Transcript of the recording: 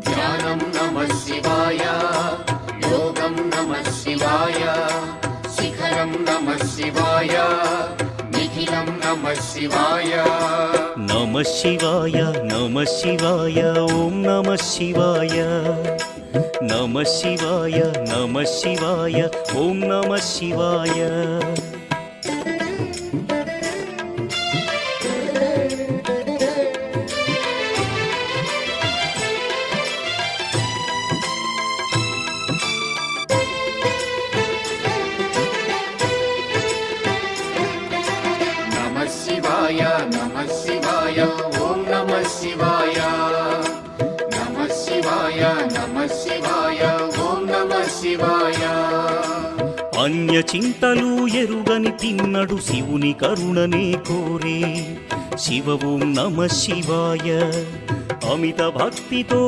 ध्यानं नमः शिवाय योगं नमः शिवाय शिखरं नमः शिवाय निखिलं नमः शिवाय नमः शिवाय ओम नमः शिवाय नमः शिवाय ओम नमः शिवाय ओम नमः शिवाय ओम नमः शिवाय अन्य चिंतलू एरुगनि तिन्नडु शिवुनि करुणने कोरे शिव ओम नमः शिवाय अमित भक्तितो